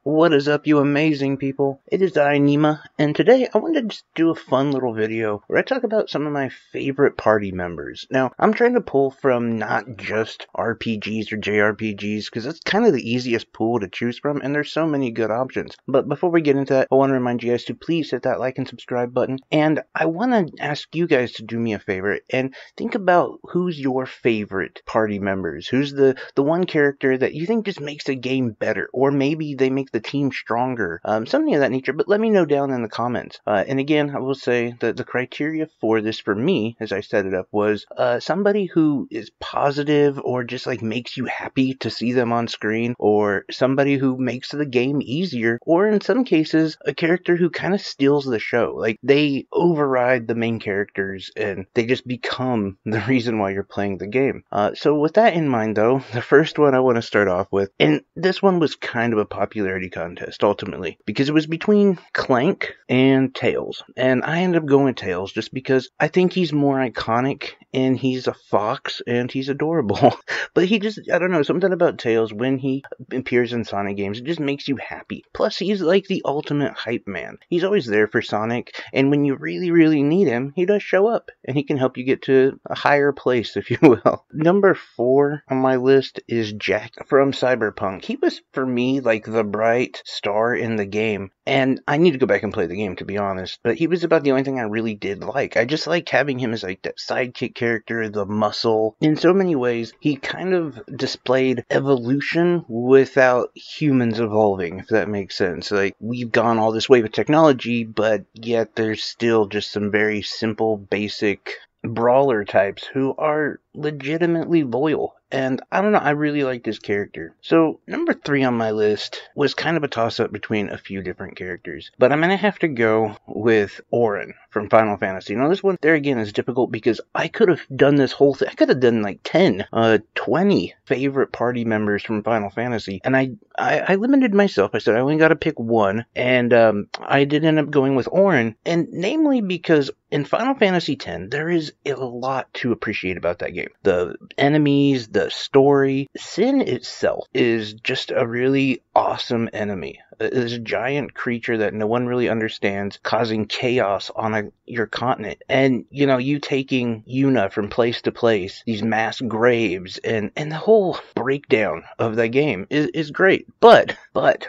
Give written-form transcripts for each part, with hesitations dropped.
What is up, you amazing people? It is I, Nima, and today I wanted to just do a fun little video where I talk about some of my favorite party members. Now, I'm trying to pull from not just RPGs or JRPGs, because that's kind of the easiest pool to choose from, and there's so many good options. But before we get into that, I want to remind you guys to please hit that like and subscribe button, and I want to ask you guys to do me a favor and think about who's your favorite party members. Who's the one character that you think just makes the game better, or maybe they make the team stronger, something of that nature. But let me know down in the comments. And again, I will say that the criteria for this for me, as I set it up, was somebody who is positive or just like makes you happy to see them on screen, or somebody who makes the game easier, or in some cases a character who kind of steals the show. Like they override the main characters and they just become the reason why you're playing the game. So with that in mind though, the first one I want to start off with, and this one was kind of a popularity contest ultimately, because it was between Clank and Tails, and I ended up going with Tails just because I think he's more iconic, and he's a fox and he's adorable. But he just, I don't know, something about Tails when he appears in Sonic games, it just makes you happy. Plus he's like the ultimate hype man. He's always there for Sonic, and when you really need him, he does show up and he can help you get to a higher place, if you will. Number 4 on my list is Jack from Cyberpunk. He was, for me, like the bright star in the game, and I need to go back and play the game, to be honest, but he was about the only thing I really did like. I just liked having him as like that sidekick character, the muscle. In so many ways, he kind of displayed evolution without humans evolving, if that makes sense. Like, we've gone all this way with technology, but yet there's still just some very simple, basic brawler types who are legitimately loyal. And I don't know, I really like this character. So number 3 on my list was kind of a toss-up between a few different characters, but I'm gonna have to go with Oren from Final Fantasy. Now this one, there again, is difficult because I could have done this whole thing. I could have done like 10, 20 favorite party members from Final Fantasy, and I limited myself. I said I only got to pick one, and I did end up going with Oren, and namely because in Final Fantasy X, there is a lot to appreciate about that game. The enemies, the story. Sin itself is just a really awesome enemy. It's a giant creature that no one really understands, causing chaos on your continent. And, you know, you taking Yuna from place to place, these mass graves, and the whole breakdown of that game is great. But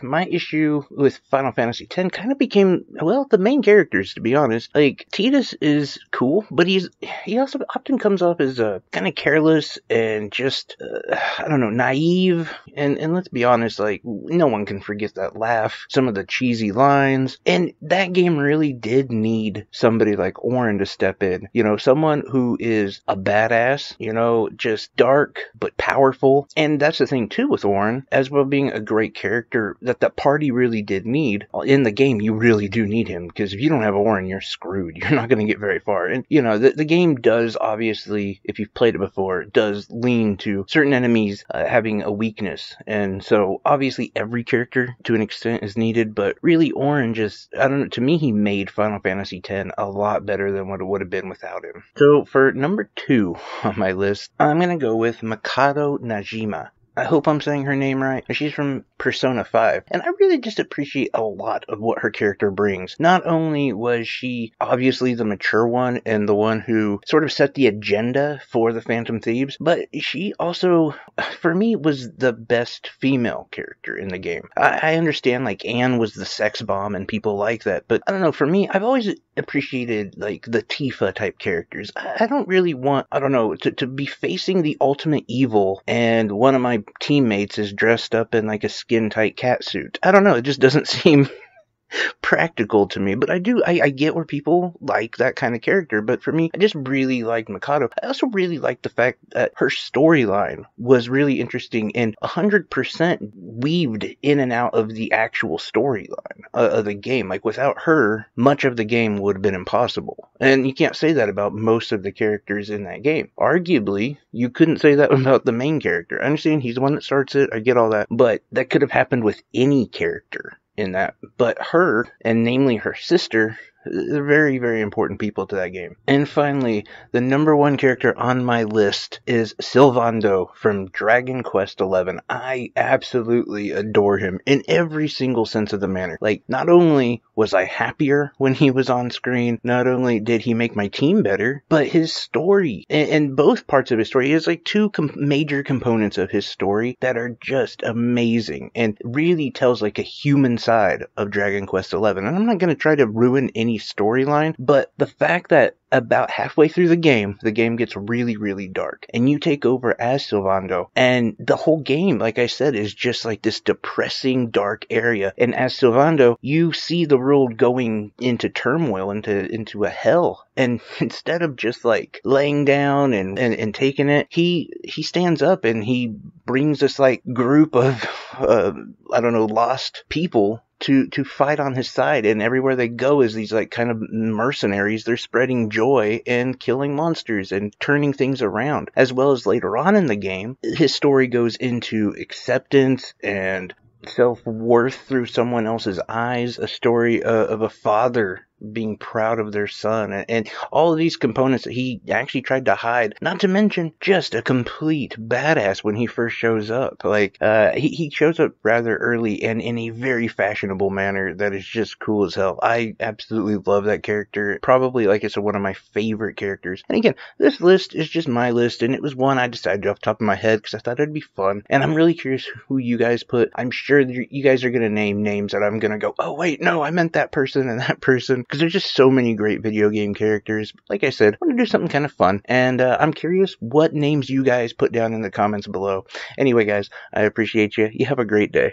my issue with Final Fantasy X kind of became, well, the main characters, to be honest. Like, Tidus is cool, but he also often comes off as kind of careless and just, I don't know, naive. And let's be honest, like, no one can forget that laugh, some of the cheesy lines, and that game really did need somebody like Oren to step in. You know, someone who is a badass, you know, just dark but powerful. And that's the thing too with Oren, as well being a great character that the party really did need. In the game, you really do need him, because if you don't have Oren, you're screwed. You're not going to get very far. And, you know, the game does, obviously, if you've played it before, does lean to certain enemies having a weakness. And so, obviously, every character, to an extent, is needed, but really Oren just, I don't know, to me he made Final Fantasy X a lot better than what it would have been without him. So for number 2 on my list, I'm gonna go with Mikado Najima. I hope I'm saying her name right. She's from Persona 5, and I really just appreciate a lot of what her character brings. Not only was she obviously the mature one and the one who sort of set the agenda for the Phantom Thieves, but she also, for me, was the best female character in the game. I understand, like, Anne was the sex bomb and people like that, but I don't know, for me, I've always appreciated, like, the Tifa type characters. I don't really want, I don't know, to be facing the ultimate evil, and one of my teammates is dressed up in like a skin-tight cat suit. I don't know, it just doesn't seem practical to me, but I get where people like that kind of character, but for me, I just really liked Mikado. I also really liked the fact that her storyline was really interesting and 100% weaved in and out of the actual storyline of the game. Like, without her, much of the game would have been impossible. And you can't say that about most of the characters in that game. Arguably, you couldn't say that about the main character. I understand he's the one that starts it, I get all that, but that could have happened with any character in that. But her, and namely her sister, They're very, very important people to that game. And finally, the number one character on my list is Silvano from Dragon Quest XI. I absolutely adore him in every single sense of the manner. Like, not only was I happier when he was on screen, not only did he make my team better, but his story, and both parts of his story, he has like two major components of his story that are just amazing and really tells like a human side of Dragon Quest XI. And I'm not going to try to ruin any storyline, but the fact that about halfway through the game gets really, really dark, and you take over as Silvano, and the whole game, like I said, is just like this depressing, dark area, and as Silvano, you see the world going into turmoil, into a hell, and instead of just like laying down and taking it, he stands up and he brings this like group of, I don't know, lost people to fight on his side, and everywhere they go is these like kind of mercenaries. They're spreading joy and killing monsters and turning things around. As well as later on in the game, his story goes into acceptance and self-worth through someone else's eyes, a story of a father being proud of their son, and all of these components that he actually tried to hide, not to mention just a complete badass when he first shows up. Like, he shows up rather early and in a very fashionable manner that is just cool as hell. I absolutely love that character. Probably, like I said, one of my favorite characters. And again, this list is just my list, and it was one I decided off the top of my head because I thought it'd be fun, and I'm really curious who you guys put. I'm sure that you guys are going to name names that I'm going to go, oh wait, no, I meant that person and that person, because there's just so many great video game characters. Like I said, I want to do something kind of fun, and I'm curious what names you guys put down in the comments below. Anyway, guys, I appreciate you. You have a great day.